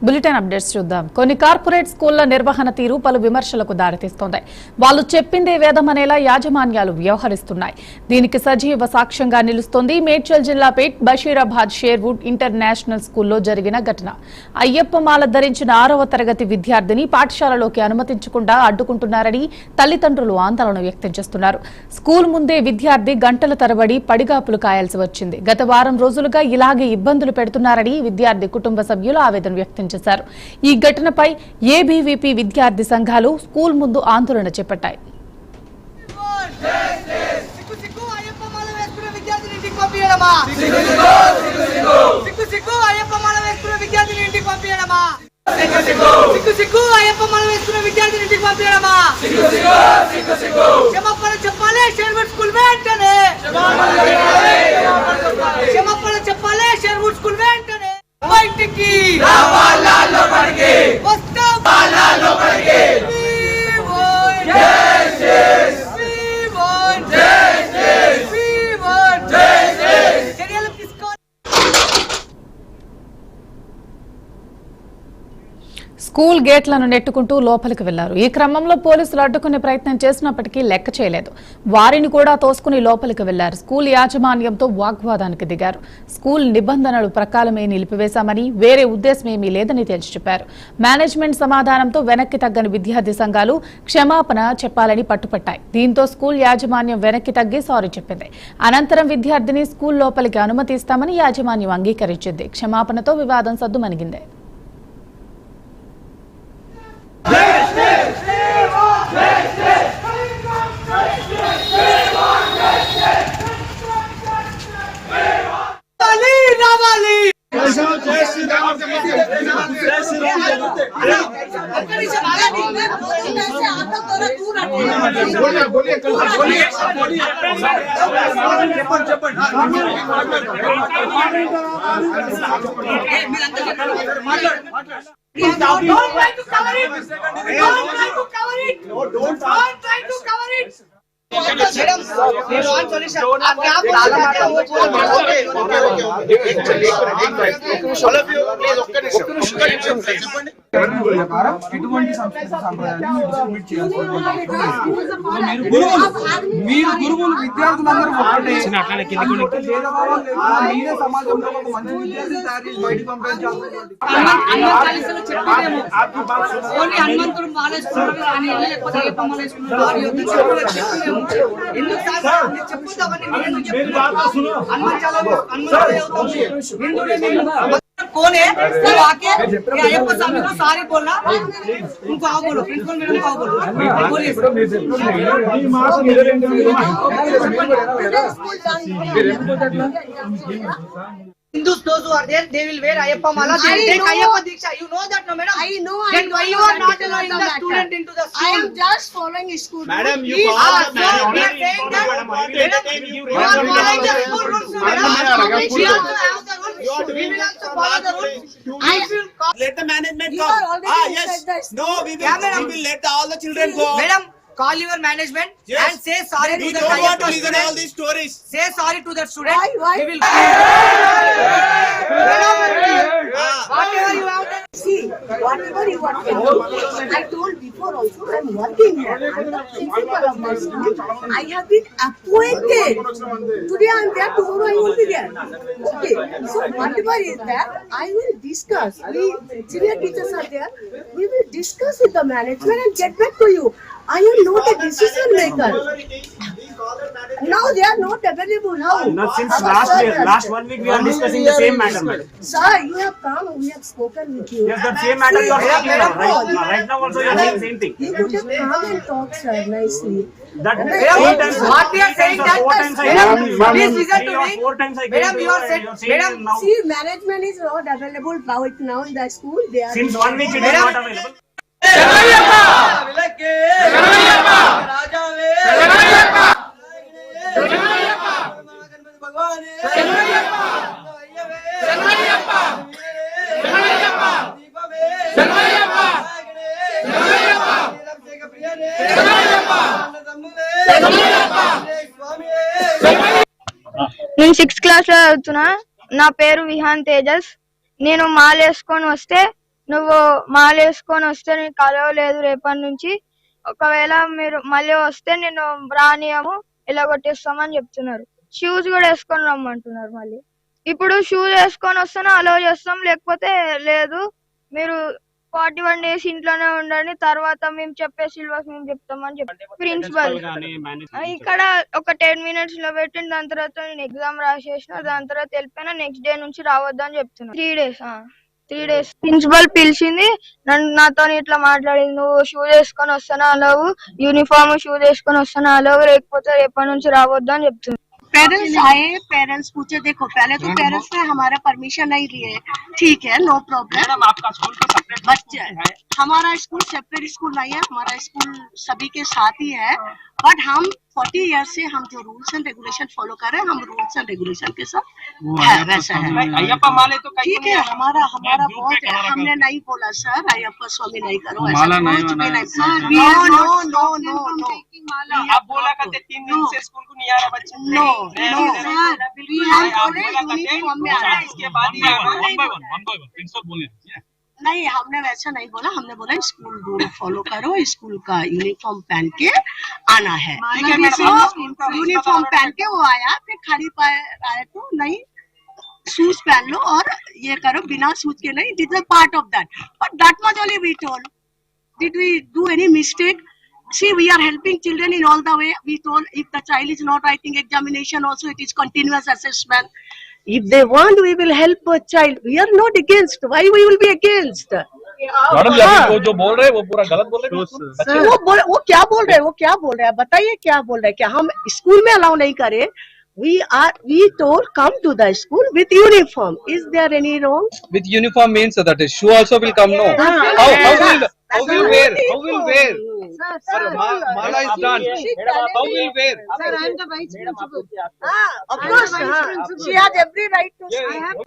Bulletin updates చూద్దాం. కొన్ని corporate స్కూళ్ల నిర్వహణ తీరు పలు విమర్శలకు దారితీస్తోంది. వాళ్ళు చెప్పిందే వేదమనేలా యాజమాన్యాలు వ్యవహరిస్తున్నాయి. దీనికి సజీవ సాక్ష్యంగా నిలుస్తోంది మేడ్చల్ జిల్లా పేట్ బషీరాబాద్ షేర్వుడ్ ఇంటర్నేషనల్ స్కూల్లో జరిగిన ఘటన. అయ్యప్ప మాల ధరించిన 6వ తరగతి విద్యార్థిని పాఠశాలలోకి అనుమతించకుండా అడ్డుకుంటున్నారని తల్లిదండ్రులు ఆందోళన వ్యక్తం చేస్తున్నారు. స్కూల్ ముందే విద్యార్థి గంటల తరబడి పడిగాపులు కాయాల్సి వచ్చింది. గత వారం రోజులుగా ఇలాగే ఇబ్బందులు పెడుతున్నారని విద్యార్థి కుటుంబ సభ్యులు ఆవేదన వ్యక్తం చేశారు. ఈ ఘటనపై ఏబీవీపీ విద్యార్థి సంఘాలు స్కూల్ ముందు ఆందోళన చేపట్టాయి. స్కూల్ గేట్లను నెట్టుకుంటూ లోపలికి వెళ్లారు. ఈ క్రమంలో పోలీసులు అడ్డుకునే ప్రయత్నం చేసినప్పటికీ లెక్క చేయలేదు. వారిని కూడా తోసుకుని లోపలికి వెళ్లారు. స్కూల్ యాజమాన్యంతో వాగ్వాదానికి దిగారు. స్కూల్ నిబంధనలు ప్రకారమే నిలిపివేశామని, వేరే ఉద్దేశమేమీ లేదని తేల్చి చెప్పారు. మేనేజ్మెంట్ సమాధానంతో వెనక్కి తగ్గని విద్యార్థి సంఘాలు క్షమాపణ చెప్పాలని పట్టుపట్టాయి. దీంతో స్కూల్ యాజమాన్యం వెనక్కి తగ్గి సారీ చెప్పింది. అనంతరం విద్యార్థిని స్కూల్ లోపలికి అనుమతిస్తామని యాజమాన్యం అంగీకరించింది. క్షమాపణతో వివాదం సద్దుమణిగింది. Don't try to cover it. Don't try to cover it. Don't try to cover it. మీరు గురువులు విద్యార్థులందరూ ఒకటే సమాజంలో ఒక మంచి విద్యార్థి తయారు చేసి బయటకు పంపించాలి. హనుమంతుడు మాలేసుకున్నాడు కానీ లేకపోతే ఏ బొమ్మలు వేసుకున్నాడు कौन है वो आके अयप्पा स्वामी को सारी बोलना उनको आओ बोलो प्रिंसिपल मैडम को आओ बोलो बोलिए Hindus, those who are there, they will wear Ayyappa mala. They will take Ayyappa Diksha. You know that, no, madam? I know. Then why you are not allowing the student into the school? I am just following school. Madam, you We follow are the madam. we are saying that. Madam, You are following the school rules, no, madam. We also have the rules. You are We doing will also follow the rules. Let the management You come. are already Yes. inside the school. No, we Yeah, madam. will let all the children go. Madam, call your management Yes. and say sorry We to the don't want to Ayyappa listen all student. these stories. Say sorry to that student. Why? We will. Whatever you have done. See, whatever you are telling, I told before also, I am working here. I am the principal of my school. I have been appointed. Today I am there, tomorrow I will be there. Okay, so whatever is there, I will discuss. We senior teachers are there. We will discuss with the management and get back to you. I am not a decision maker. Now they are not available. How? Not since last 1 week we are discussing the same matter, madam. Sir, you have come. We have spoken with you. Yes, that same matter you are talking about. Right now also you are saying same thing. You could have come and talk, sir, nicely. That Madam, 3 times. what you are saying that? 4 times I Madam, have. please listen to 3 or me. 4 times I Madam, came you are to saying, you are saying madam, now. See, management is not available right now in the school. They are Since 1 week it is Madam. not available. నేను 6th class లో చదువుతున్నా. నా పేరు విహాన్ తేజస్. నేను మాల వేసుకొని వస్తే నువ్వు మాలేసుకొని వస్తే నీకు కలవలేదు రేపటి నుంచి, ఒకవేళ మీరు మళ్ళీ వస్తే నేను రానియము ఇలా కొట్టేస్తామని చెప్తున్నారు. షూస్ కూడా వేసుకొని రమ్మంటున్నారు. మళ్ళీ ఇప్పుడు షూస్ వేసుకొని వస్తేనే అలౌ చేస్తాం, లేకపోతే లేదు మీరు 41 days ఇంట్లోనే ఉండండి, తర్వాత మేము చెప్పే సిలబస్ మేము చెప్తామని చెప్పి ప్రిన్సిపల్ ఇక్కడ ఒక 10 minutes లో పెట్టిన. దాని తర్వాత నేను ఎగ్జామ్ రాసేసిన, దాని తర్వాత వెళ్ళిపోయినా. నెక్స్ట్ డే నుంచి రావద్దని చెప్తున్నా. 3 days ప్రిన్సిపల్ పిలిచింది నాతో ఇట్లా మాట్లాడింది, నువ్వు షూస్ వేసుకొని వస్తానా అలవు, యూనిఫామ్ షూస్ వేసుకొని వస్తానా అలవు, లేకపోతే రేపటి నుంచి రావద్దు అని చెప్తుంది. पेरेंट्स आए, पेरेंट्स पूछे, देखो पहले तो पेरेंट्स ने हमारा परमिशन नहीं लिए, ठीक है, नो प्रॉब्लम। आपका स्कूल का सेपरेट बच्चे हमारा स्कूल सेपरेट स्कूल नहीं है, हमारा स्कूल सभी के साथ ही है, बट हम 40 years से हम जो रूल्स एंड रेगुलेशन फॉलो कर रहे हैं, हम रूल्स एंड रेगुलेशन के साथ है, वैसा है। अय्यप्पा माले तो ठीक है, हमारा बहुत है, हमने नहीं बोला सर अय्यप्पा स्वामी नहीं करो, ऐसा कुछ भी नहीं। नो नो नो नो आप बोला करते 3 दिन से स्कूल को नहीं आ रहा बच्चे। नो नो सर, हम बोले यूनिफॉर्म में आ रहा है, इसके बाद ही आना नहीं, हमने वैसा नहीं बोला, हमने बोला स्कूल रूल फॉलो करो, स्कूल का यूनिफॉर्म पहन के आना है। यूनिफॉर्म पहन के वो आया, फिर खाली पाए आए तो नहीं, शूज पहन लो और ये करो, बिना शूज के नहीं, this is part of that, but that much only we told. Did we do any mistake? See, we are helping children in all the way. We told if the child is not writing examination, also it is continuous assessment. If they want, we will help a child. We are not against. Why we will be against? Madam वो जो बोल रहे हैं वो पूरा गलत बोल रहे हैं। वो क्या बोल रहे हैं? वो क्या बोल रहे हैं? बताइए क्या बोल रहे हैं? क्या हम स्कूल में अलाउ नहीं करें? We told come to the school with uniform. Is there any wrong? With uniform means that is shoe also will come, no? How will wear? How will wear? Sir, mala is done. How will wear? Sir, I am the vice principal. Of course, she has every right to.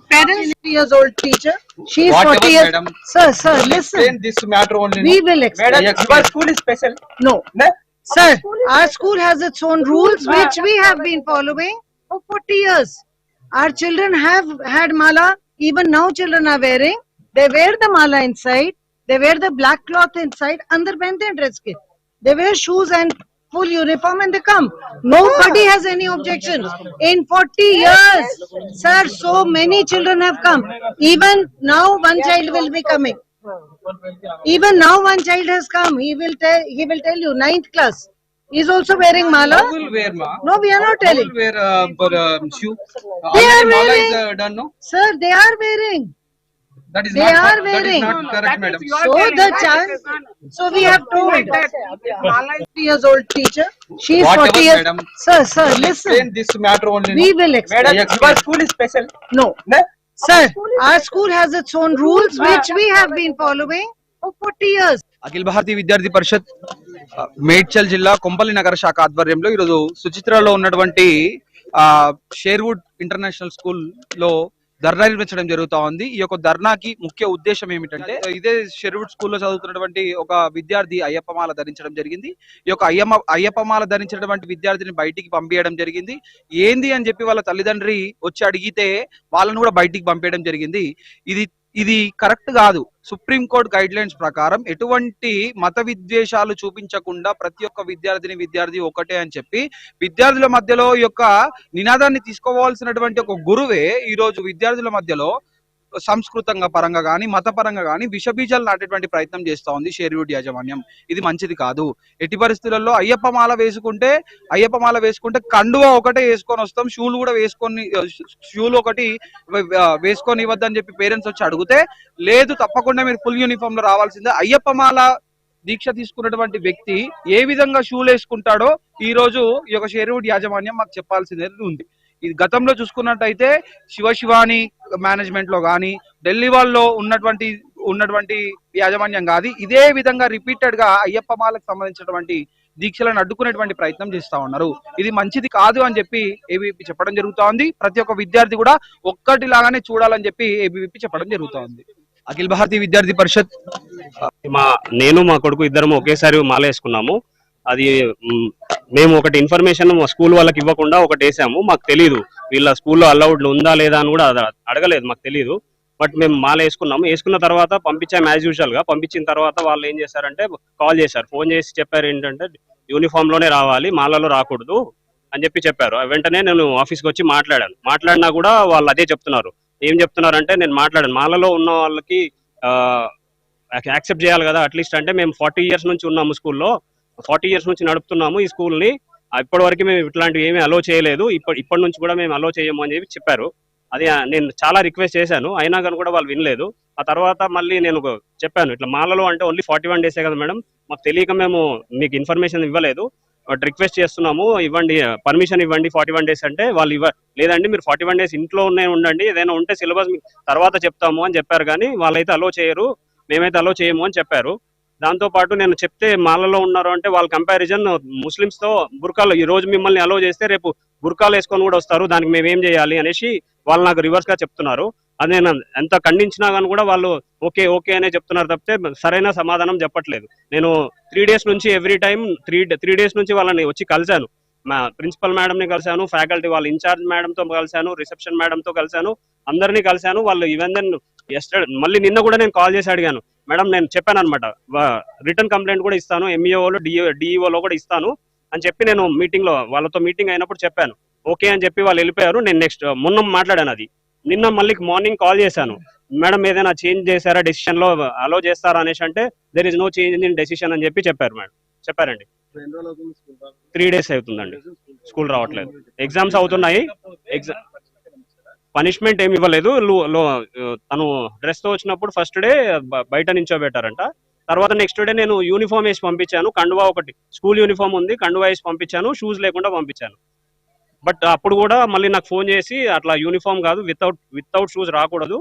Parents, years old teacher. She is 40 years. Madam. Sir, listen. Explain this matter only. We will explain. Madam, your school is special. No. Sir, our school has its own rules which we have been following for 40 years. Our children have had mala. Even now children are wearing. They wear the mala inside. They wear the black cloth inside. Andar pehnte hain dress ke. They wear shoes and full uniform and they come. Nobody has any objection. In 40 years, sir, so many children have come. Even now one child will be coming. Even now one child has come. He will tell you 9th class. He is also wearing mala. How will wear, ma? No, we are not How telling. will wear shoe? They are Mala wearing. is done, no? Sir, they are wearing. That is They not. are That is wearing. not correct, madam. So the child. So we have told. 40 years old teacher. She is Whatever, 40 years. madam. Sir, Explain listen. this matter only. We no? will explain. Madam, your school is special. No. Sir, our school has its own rules which we have been following for 40 years. అఖిల భారతీయ విద్యార్థి పరిషత్ మేడ్చల్ జిల్లా కొంపల్లి నగర శాఖ ఆధ్వర్యంలో ఈరోజు సుచిత్రలో ఉన్నటువంటి Sherwood international school లో ధర్నా నిర్వహించడం జరుగుతా ఉంది. ఈ యొక్క ధర్నాకి ముఖ్య ఉద్దేశం ఏమిటంటే ఇదే షెర్వుడ్ స్కూల్లో చదువుతున్నటువంటి ఒక విద్యార్థి అయ్యప్పమాల ధరించడం జరిగింది. ఈ యొక్క అయ్యప్పమాల ధరించినటువంటి విద్యార్థిని బయటికి పంపించడం జరిగింది. ఏంది అని చెప్పి వాళ్ళ తల్లిదండ్రి వచ్చి అడిగితే వాళ్ళని కూడా బయటికి పంపించడం జరిగింది. ఇది కరెక్ట్ కాదు. సుప్రీంకోర్టు గైడ్ లైన్స్ ప్రకారం ఎటువంటి మత విద్వేషాలు చూపించకుండా ప్రతి ఒక్క విద్యార్థి ఒకటే అని చెప్పి విద్యార్థుల మధ్యలో ఈ యొక్క నినాదాన్ని తీసుకోవాల్సినటువంటి ఒక గురువే ఈ రోజు విద్యార్థుల మధ్యలో సంస్కృతంగా పరంగా గానీ మత పరంగా గానీ విషబీజాలు నాటేటువంటి ప్రయత్నం చేస్తా ఉంది షేర్వుడ్ యాజమాన్యం. ఇది మంచిది కాదు. ఎట్టి పరిస్థితులలో అయ్యప్పమాల వేసుకుంటే కండువా ఒకటే వేసుకొని వస్తాం, షూలు ఒకటి వేసుకొని ఇవ్వద్దని చెప్పి పేరెంట్స్ వచ్చి అడిగితే లేదు తప్పకుండా మీరు ఫుల్ యూనిఫామ్ లో రావాల్సిందే. అయ్యప్పమాల దీక్ష తీసుకున్నటువంటి వ్యక్తి ఏ విధంగా షూలు వేసుకుంటాడో ఈ రోజు ఈ యొక్క షేర్వుడ్ యాజమాన్యం మాకు చెప్పాల్సిందే ఉంది. ఇది గతంలో చూసుకున్నట్టయితే శివాని మేనేజ్మెంట్ లో గానీ ఢిల్లీ వాళ్ళలో ఉన్నటువంటి యాజమాన్యం కాదు ఇదే విధంగా రిపీటెడ్ గా అయ్యప్పమాలకు సంబంధించినటువంటి దీక్షలను అడ్డుకునేటువంటి ప్రయత్నం చేస్తా ఉన్నారు. ఇది మంచిది కాదు అని చెప్పి ఏబీవీపీ చెప్పడం జరుగుతా ఉంది. ప్రతి ఒక్క విద్యార్థి కూడా ఒక్కటిలాగానే చూడాలని చెప్పి ఏబీవీపీ చెప్పడం జరుగుతా ఉంది. అఖిల భారతీయ విద్యార్థి పరిషత్ నేను మా కొడుకు ఇద్దరం ఒకేసారి మాల వేసుకున్నాము. అది మేము ఒకటి ఇన్ఫర్మేషన్ మా స్కూల్ వాళ్ళకి ఇవ్వకుండా ఒకటి వేసాము. మాకు తెలీదు వీళ్ళ స్కూల్లో అలౌడ్ ఉందా లేదా అని కూడా అడగలేదు, మాకు తెలీదు. బట్ మేము మాల వేసుకున్న తర్వాత పంపించాము యాజ్ యూజువల్ గా. పంపించిన తర్వాత వాళ్ళు ఏం చేశారంటే కాల్ చేశారు, ఫోన్ చేసి చెప్పారు ఏంటంటే యూనిఫామ్ లోనే రావాలి, మాలలో రాకూడదు అని చెప్పారు. వెంటనే నేను ఆఫీస్కి వచ్చి మాట్లాడినా కూడా వాళ్ళు అదే చెప్తున్నారు. ఏం చెప్తున్నారంటే నేను మాట్లాడాను, మాలలో ఉన్న వాళ్ళకి యాక్సెప్ట్ చేయాలి కదా అట్లీస్ట్. అంటే మేము 40 years నుంచి ఉన్నాము స్కూల్లో, 40 years నుంచి నడుపుతున్నాము ఈ స్కూల్ని, ఇప్పటి వరకు మేము ఇట్లాంటివి ఏమీ అలో చేయలేదు, ఇప్పటి నుంచి కూడా మేము అలో చేయము అని చెప్పారు. అది నేను చాలా రిక్వెస్ట్ చేశాను, అయినా కానీ కూడా వాళ్ళు వినలేదు. ఆ తర్వాత మళ్ళీ నేను చెప్పాను, ఇట్లా మాలలో అంటే ఓన్లీ 41 days కదా మేడం, మాకు తెలియక మేము మీకు ఇన్ఫర్మేషన్ ఇవ్వలేదు, బట్ రిక్వెస్ట్ చేస్తున్నాము ఇవ్వండి, పర్మిషన్ ఇవ్వండి 41 days అంటే వాళ్ళు లేదండి మీరు 41 days ఇంట్లో ఉండండి, ఏదైనా ఉంటే సిలబస్ తర్వాత చెప్తాము అని చెప్పారు. కానీ వాళ్ళైతే అలో చేయరు, మేమైతే అలో చేయము అని చెప్పారు. దాంతో పాటు నేను చెప్తే మాలలో ఉన్నారు అంటే వాళ్ళ కంపారిజన్ ముస్లిమ్స్ తో బుర్కాలు, ఈ రోజు మిమ్మల్ని అలో చేస్తే రేపు బుర్కాలు వేసుకొని కూడా వస్తారు, దానికి మేమేం చేయాలి అనేసి వాళ్ళు నాకు రివర్స్ గా చెప్తున్నారు. అది నేను ఎంత ఖండించినా కానీ కూడా వాళ్ళు ఓకే అనే చెప్తున్నారు తప్పితే సరైన సమాధానం చెప్పట్లేదు. నేను 3 days నుంచి ఎవ్రీ టైం 3 days నుంచి వాళ్ళని వచ్చి కలిశాను, మా ప్రిన్సిపల్ మేడం ని కలిశాను, ఫ్యాకల్టీ వాళ్ళ ఇన్ఛార్జ్ మేడంతో కలిశాను, రిసెప్షన్ మేడంతో కలిశాను, అందరినీ కలిశాను. వాళ్ళు ఈవెన్ దెన్ మళ్ళీ నిన్న కూడా నేను కాల్ చేసి అడిగాను, మేడం నేను చెప్పాను అనమాట రిటర్న్ కంప్లైంట్ కూడా ఇస్తాను, ఎంఈఓలో డిఈఓలో కూడా ఇస్తాను అని చెప్పి నేను మీటింగ్ లో వాళ్ళతో మీటింగ్ అయినప్పుడు చెప్పాను. ఓకే అని చెప్పి వాళ్ళు వెళ్ళిపోయారు. నేను నెక్స్ట్ మొన్న మాట్లాడాను, అది నిన్న మళ్ళీ మార్నింగ్ కాల్ చేశాను, మేడం ఏదైనా చేంజ్ చేశారా డెసిషన్ లో, అలో చేస్తారా అనేసి అంటే there is no change in decision అని చెప్పారు మేడం. చెప్పారండి 3 days అవుతుందండి స్కూల్ రావట్లేదు, ఎగ్జామ్స్ అవుతున్నాయి. పనిష్మెంట్ ఏమి ఇవ్వలేదు, తను డ్రెస్ తో వచ్చినప్పుడు ఫస్ట్ డే బయట నించోబెట్టారంట, తర్వాత నెక్స్ట్ డే నేను యూనిఫామ్ వేసి పంపించాను, కండువా ఒకటి స్కూల్ యూనిఫామ్ ఉంది, కండువా వేసి పంపించాను, షూస్ లేకుండా పంపించాను. బట్ అప్పుడు కూడా మళ్ళీ నాకు ఫోన్ చేసి అట్లా యూనిఫామ్ కాదు, వితౌట్ షూస్ రాకూడదు,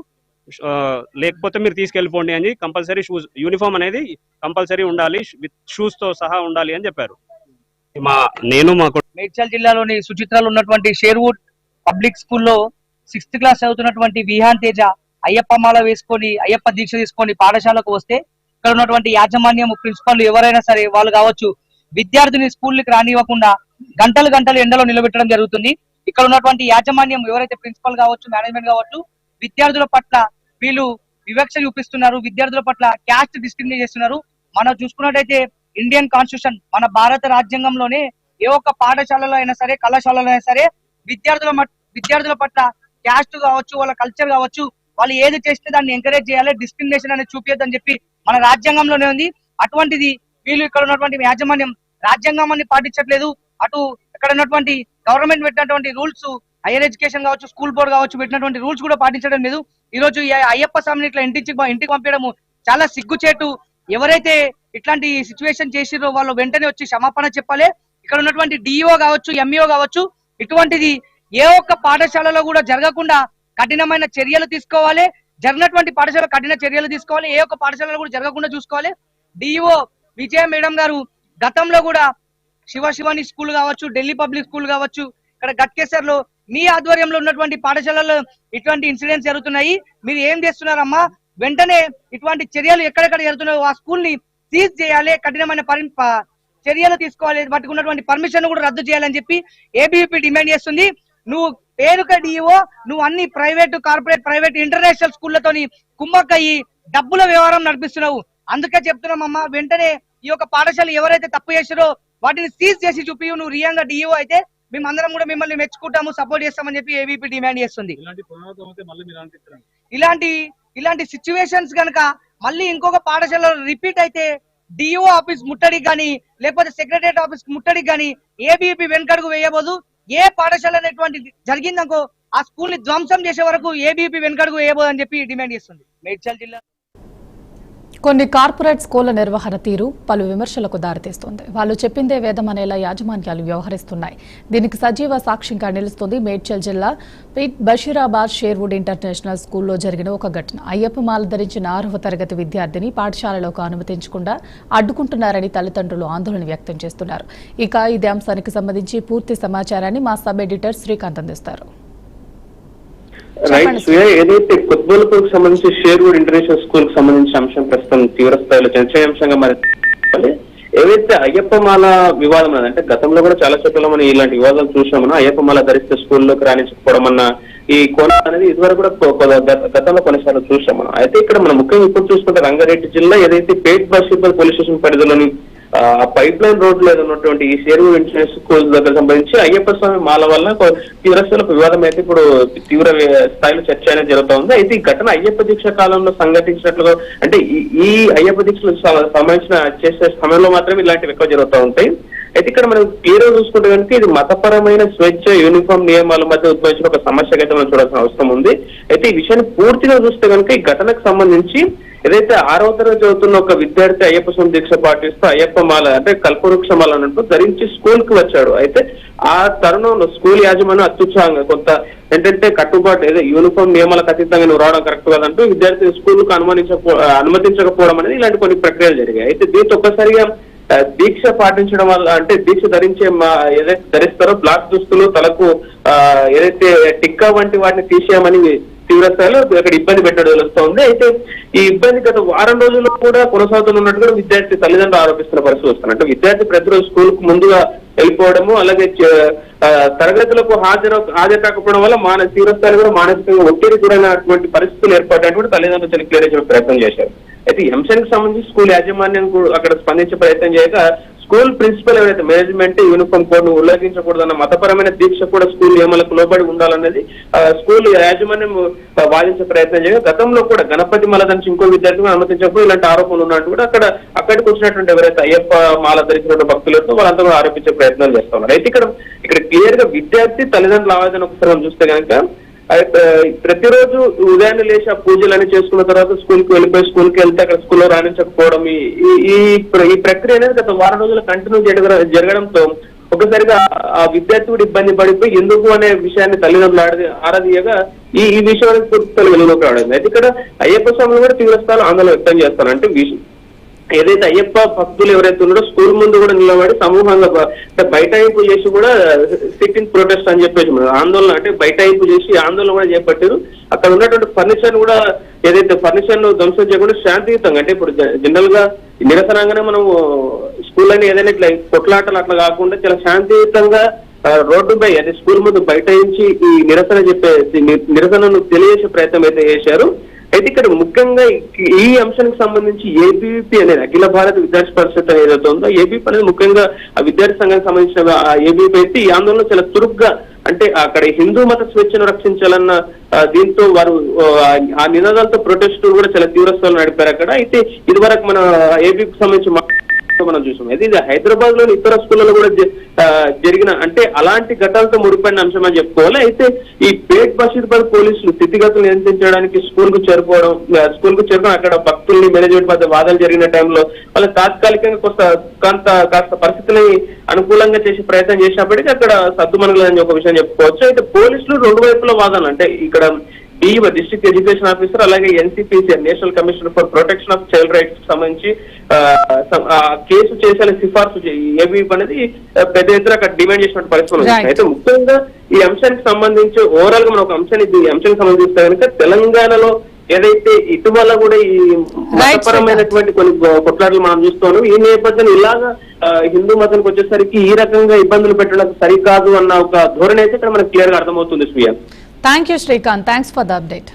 లేకపోతే మీరు తీసుకెళ్ళిపోండి అని, కంపల్సరీ షూస్ యూనిఫామ్ అనేది కంపల్సరీ ఉండాలి, విత్ షూస్ తో సహా ఉండాలి అని చెప్పారు. మేడ్చల్ జిల్లాలోని సుచిత్రాలో ఉన్నటువంటి షేర్వుడ్ పబ్లిక్ స్కూల్లో 6th class చదువుతున్నటువంటి విహాన్ తేజ అయ్యప్ప మాల వేసుకొని అయ్యప్ప దీక్ష తీసుకొని పాఠశాలకు వస్తే ఇక్కడ ఉన్నటువంటి యాజమాన్యం ప్రిన్సిపల్ ఎవరైనా సరే వాళ్ళు కావచ్చు విద్యార్థిని స్కూల్కి రానివ్వకుండా గంటలు ఎండలో నిలబెట్టడం జరుగుతుంది. ఇక్కడ ఉన్నటువంటి యాజమాన్యం ఎవరైతే ప్రిన్సిపల్ కావచ్చు, మేనేజ్మెంట్ కావచ్చు, విద్యార్థుల పట్ల వీళ్ళు వివక్ష చూపిస్తున్నారు, విద్యార్థుల పట్ల క్యాస్ట్ డిస్క్రిమినేట్ చేస్తున్నారు. మనం చూసుకున్నట్టయితే ఇండియన్ కాన్స్టిట్యూషన్ మన భారత రాజ్యాంగంలోనే ఏ ఒక్క పాఠశాలలో అయినా సరే, కళాశాలలో అయినా సరే విద్యార్థుల పట్ల క్యాస్ట్ కావచ్చు, వాళ్ళ కల్చర్ కావచ్చు, వాళ్ళు ఏది చేస్తే దాన్ని ఎంకరేజ్ చేయాలి, డిస్క్రిమినేషన్ అనేది చూపించద్దని చెప్పి మన రాజ్యాంగంలోనే ఉంది. అటువంటిది వీళ్ళు ఇక్కడ ఉన్నటువంటి యాజమాన్యం రాజ్యాంగాన్ని పాటించట్లేదు. అటు ఇక్కడ ఉన్నటువంటి గవర్నమెంట్ పెట్టినటువంటి రూల్స్, హైయర్ ఎడ్యుకేషన్ కావచ్చు, స్కూల్ బోర్డు కావచ్చు పెట్టినటువంటి రూల్స్ కూడా పాటించడం లేదు. ఈ రోజు అయ్యప్ప స్వామిని ఇట్లా ఇంటికి పంపించడము చాలా సిగ్గుచేటు. ఎవరైతే ఇట్లాంటి సిచ్యువేషన్ చేసిరో వాళ్ళు వెంటనే వచ్చి క్షమాపణ చెప్పాలి. ఇక్కడ ఉన్నటువంటి డిఈఓ కావచ్చు, ఎంఈఓ కావచ్చు, ఇటువంటిది ఏ ఒక్క పాఠశాలలో కూడా జరగకుండా కఠినమైన చర్యలు తీసుకోవాలి. జరిగినటువంటి పాఠశాల కఠిన చర్యలు తీసుకోవాలి, ఏ ఒక్క పాఠశాలలో కూడా జరగకుండా చూసుకోవాలి. డిఈఓ విజయ మేడం గారు గతంలో కూడా శివాని స్కూల్ కావచ్చు, ఢిల్లీ పబ్లిక్ స్కూల్ కావచ్చు, ఇక్కడ గట్కేసర్ లో మీ ఆధ్వర్యంలో ఉన్నటువంటి పాఠశాలలో ఇటువంటి ఇన్సిడెంట్స్ జరుగుతున్నాయి, మీరు ఏం చేస్తున్నారమ్మా, వెంటనే ఇటువంటి చర్యలు ఎక్కడెక్కడ జరుగుతున్నాయో ఆ స్కూల్ ని సీజ్ చేయాలి, కఠినమైన చర్యలు తీసుకోవాలి, వాటికి ఉన్నటువంటి పర్మిషన్ కూడా రద్దు చేయాలని చెప్పి ఏబీవీపీ డిమాండ్ చేస్తుంది. నువ్వు పేరుక డిఓ, నువ్వు అన్ని కార్పొరేట్ ప్రైవేట్ ఇంటర్నేషనల్ స్కూళ్లతోని కుమ్మక్కయ్యి డబ్బుల వ్యవహారం నడిపిస్తున్నావు. అందుకే చెప్తున్నామమ్మా, వెంటనే ఈ యొక్క పాఠశాల ఎవరైతే తప్పు చేసారో వాటిని సీజ్ చేసి చూపి, నువ్వు రియంగా డిఓ అయితే మేమందరం కూడా మిమ్మల్ని మెచ్చుకుంటాము, సపోర్ట్ చేస్తామని చెప్పి ఏబీపీ డిమాండ్ చేస్తుంది. ఇలాంటి సిచ్యువేషన్స్ గనక మళ్ళీ ఇంకొక పాఠశాలలో రిపీట్ అయితే డిఓ ఆఫీస్ ముట్టడికి గానీ లేకపోతే సెక్రటరియట్ ఆఫీస్ ముట్టడికి గానీ ఏబీపీ వెనకడుగు వేయబోదు. ఏ పాఠశాల అనేటువంటి జరిగిందనుకో ఆ స్కూల్ ని ధ్వంసం చేసే వరకు ఏబీపీ వెనకడుగు వేయబోదు అని చెప్పి డిమాండ్ చేస్తుంది. మేడ్చల్ జిల్లా కొన్ని కార్పొరేట్ స్కూళ్ల నిర్వహణ తీరు పలు విమర్శలకు దారితీస్తోంది. వాళ్ళు చెప్పిందే వేదమనేలా యాజమాన్యాలు వ్యవహరిస్తున్నాయి. దీనికి సజీవ సాక్ష్యంగా నిలుస్తుంది మేడ్చల్ జిల్లా బషీరాబాద్ షేర్వుడ్ ఇంటర్నేషనల్ స్కూల్లో జరిగిన ఒక ఘటన. అయ్యప్ప మాల ధరించిన 6వ తరగతి విద్యార్థిని పాఠశాలలోకి అనుమతించకుండా అడ్డుకుంటున్నారని తల్లిదండ్రులు ఆందోళన వ్యక్తం చేస్తున్నారు. ఇక ఇదే అంశానికి సంబంధించి పూర్తి సమాచారాన్ని మా సబ్ ఎడిటర్ శ్రీకాంత్ అందిస్తారు. రైట్ సూర్య, ఏదైతే కొత్బోల్పూర్కి సంబంధించి షేర్వుడ్ ఇంటర్నేషనల్ స్కూల్ కి సంబంధించిన అంశం ప్రస్తుతం తీవ్ర స్థాయిలో చర్చనీయాంశంగా మరి ఏవైతే అయ్యప్ప మాల వివాదం అన్నది, అంటే గతంలో కూడా చాలా చోట్ల మనం ఇలాంటి వివాదాలు చూసామన్నా, అయ్యప్ప మాల ధరిస్తే స్కూల్లోకి రాణించకపోవడం అన్న ఈ కోణం అనేది ఇదివరకు కూడా గతంలో కొన్నిసార్లు చూసాం మనం. అయితే ఇక్కడ మనం ముఖ్యంగా ఇప్పుడు చూసుకుంటే రంగారెడ్డి జిల్లా ఏదైతే పేట్ బషీర్పల్ పోలీస్ స్టేషన్ పరిధిలోని ఆ పైప్ లైన్ రోడ్లో ఉన్నటువంటి ఈ షేర్వుడ్ ఇంటర్నేషనల్ స్కూల్ దగ్గర సంబంధించి అయ్యప్ప స్వామి మాల వల్ల తీవ్రస్థాయిలో వివాదం అయితే ఇప్పుడు తీవ్ర స్థాయిలో చర్చ అనేది జరుగుతూ ఉంది. అయితే ఈ ఘటన అయ్యప్ప దీక్ష కాలంలో సంఘటించినట్లుగా, అంటే ఈ అయ్యప్ప దీక్షలు సంబంధించిన చేసే సమయంలో మాత్రమే ఇలాంటివి ఎక్కువ జరుగుతూ ఉంటాయి. అయితే ఇక్కడ మనం క్లియర్ గా చూసుకుంటే కనుక ఇది మతపరమైన స్వేచ్ఛ యూనిఫామ్ నియమాల మధ్య ఉద్భవించిన ఒక సమస్యగా అయితే మనం చూడాల్సిన అవసరం ఉంది. అయితే ఈ విషయాన్ని పూర్తిగా చూస్తే కనుక ఈ ఘటనకు సంబంధించి ఏదైతే 6వ తరగతి చదువుతున్న ఒక విద్యార్థి అయ్యప్ప స్వామి దీక్ష పాటిస్తూ అయ్యప్ప మాల అంటే కల్పవృక్ష మాల అన్నట్టు ధరించి స్కూల్ కి వచ్చాడు. అయితే ఆ తరుణంలో స్కూల్ యాజమాన్యం అత్యుత్సాహంగా కొంత ఏంటంటే కట్టుబాటు ఏదో యూనిఫామ్ నియమాలకు అతీతంగా నువ్వు రావడం కరెక్ట్ కాదంటూ విద్యార్థి స్కూల్ కు అనుమతించకపోవడం అనేది ఇలాంటి కొన్ని ప్రక్రియలు జరిగాయి. అయితే దీంతో ఒక్కసారిగా దీక్ష పాటించడం వల్ల, అంటే దీక్ష ధరించే ఏదైతే ధరిస్తారో బ్లాక్ దుస్తులు, తలకు ఏదైతే టిక్కా వంటి వాటిని తీసేయమని తీవ్ర స్థాయిలో అక్కడ ఇబ్బంది పెట్టడం తెలుస్తోంది. అయితే ఈ ఇబ్బంది గత వారం రోజుల్లో కూడా కొనసాగుతున్నట్టు కూడా విద్యార్థి తల్లిదండ్రులు ఆరోపిస్తున్న పరిస్థితి వస్తుంది. అంటే విద్యార్థి ప్రతిరోజు స్కూల్ కు ముందుగా వెళ్ళిపోవడము, అలాగే తరగతులకు హాజరు కాకపోవడం వల్ల తీవ్ర స్థాయిలో కూడా మానసికంగా ఒత్తిడి గురైనటువంటి పరిస్థితులు ఏర్పడినటువంటి తల్లిదండ్రులు చాలా క్లియర్ చేసే ప్రయత్నం చేశారు. అయితే ఈ అంశానికి సంబంధించి స్కూల్ యాజమాన్యం అక్కడ స్పందించే ప్రయత్నం చేయక స్కూల్ ప్రిన్సిపల్ ఎవరైతే మేనేజ్మెంట్ యూనిఫామ్ కోడ్ ను ఉల్లంఘించకూడదన్న మతపరమైన దీక్ష కూడా స్కూల్ నియమాలకు లోబడి ఉండాలన్నది స్కూల్ యాజమాన్యం వాదించే ప్రయత్నం చేయగా గతంలో కూడా గణపతి మాల ధరించి ఇంకో విద్యార్థిని అనుమతించకపోతే ఇలాంటి ఆరోపణలు ఉన్నట్టు కూడా అక్కడికి వచ్చినటువంటి ఎవరైతే అయ్యప్ప మాల ధరించినటువంటి భక్తులతో వాళ్ళంతా కూడా ఆరోపించే ప్రయత్నాలు చేస్తా ఉన్నారు. అయితే ఇక్కడ క్లియర్ గా విద్యార్థి తల్లిదండ్రుల ఆవేదన ఒకసారి మనం చూస్తే కనుక ప్రతిరోజు ఉదయాన్నే లేచి ఆ పూజలన్నీ చేసుకున్న తర్వాత స్కూల్ కి వెళ్ళిపోయి స్కూల్ కి వెళ్తే అక్కడ స్కూల్లో రాణించకపోవడం, ఈ ప్రక్రియ అనేది గత వారం రోజులు కంటిన్యూ జరగడంతో ఒకసారిగా ఆ విద్యార్థి కూడా ఇబ్బంది పడిపోయి ఎందుకు అనే విషయాన్ని తల్లిదండ్రులు ఆరాధీయగా ఈ విషయానికి పూర్తి వెలుగులోకి రావడం. అయితే ఇక్కడ అయ్యప్ప స్వామిని కూడా తీవ్ర స్థాయిలో ఆందోళన వ్యక్తం చేస్తారు. అంటే ఏదైతే అయ్యప్ప భక్తులు ఎవరైతే ఉన్నారో స్కూల్ ముందు కూడా నిలబడి సమూహంగా బైఠాయింపు చేసి కూడా సిట్టింగ్ ప్రొటెస్ట్ అని చెప్పేసి ఆందోళన, అంటే బైఠాయింపు చేసి ఆందోళన కూడా చేపట్టారు. అక్కడ ఉన్నటువంటి ఫర్నిచర్ కూడా ఏదైతే ఫర్నిచర్ ను ధ్వంసం చేయకుండా శాంతియుతంగా, అంటే ఇప్పుడు జనరల్ గా నిరసనంగానే మనం స్కూల్ అని ఏదైనా ఇట్లా కొట్లాటలు అట్లా కాకుండా చాలా శాంతియుతంగా రోడ్డుపై అదే స్కూల్ ముందు బైఠాయించి ఈ నిరసనను తెలియజేసే ప్రయత్నం అయితే చేశారు. అయితే ఇక్కడ ముఖ్యంగా ఈ అంశానికి సంబంధించి ఏబీవీపీ అనేది అఖిల భారత విద్యార్థి పరిషత్ ఏదైతే ఉందో ఏబీపీ అనేది ముఖ్యంగా ఆ విద్యార్థి సంఘానికి సంబంధించిన ఏబీవీపీ అయితే ఈ ఆందోళన చాలా చురుగ్గా, అంటే అక్కడ హిందూ మత స్వేచ్ఛను రక్షించాలన్న దీంతో వారు ఆ నినాదాలతో ప్రొటెస్ట్ కూడా చాలా తీవ్రస్థాయిలో నడిపారు అక్కడ. అయితే ఇదివరకు మన ఏబీపీకి సంబంధించి మనం చూసాం. అయితే ఇది హైదరాబాద్ లోని ఇతర స్కూళ్ళలో కూడా జరిగిన, అంటే అలాంటి ఘటనలతో ముడిపడిన అంశం అని చెప్పుకోవాలి. అయితే ఈ పేట్ బషీర్పల్ పోలీసులు స్థితిగతులు నియంత్రించడానికి స్కూల్ కు చేరుకొని అక్కడ భక్తుల్ని మేనేజ్మెంట్ మధ్య వాదాలు జరిగిన టైంలో వాళ్ళు తాత్కాలికంగా కాస్త పరిస్థితులని అనుకూలంగా చేసే ప్రయత్నం చేసినప్పటికీ అక్కడ సద్దుమణగలని ఒక విషయం చెప్పుకోవచ్చు. అయితే పోలీసులు రెండు వైపుల వాదనలు, అంటే ఇక్కడ డిఈఓ డిస్ట్రిక్ట్ ఎడ్యుకేషన్ ఆఫీసర్ అలాగే NCPC National Commission for Protection of Child Rights కి సంబంధించి కేసు చేసేలా సిఫార్సు ఏబీవీపీ అనేది పెద్ద ఎత్తున అక్కడ డిమాండ్ చేసిన పరిస్థితులు. అయితే ముఖ్యంగా ఈ అంశానికి సంబంధించి ఓవరాల్ గా మనం ఒక అంశానికి సంబంధిస్తే కనుక తెలంగాణలో ఏదైతే ఇటీవల కూడా ఈ మతపరమైనటువంటి కొన్ని కొట్లాటలు మనం చూస్తున్నాం. ఈ నేపథ్యంలో ఇలాగా హిందూ మతానికి వచ్చేసరికి ఈ రకంగా ఇబ్బందులు పెట్టడం సరికాదు అన్న ఒక ధోరణి అయితే ఇక్కడ మనకు క్లియర్ గా అర్థమవుతుంది. స్వీయ thank you Srikanth, thanks for the update.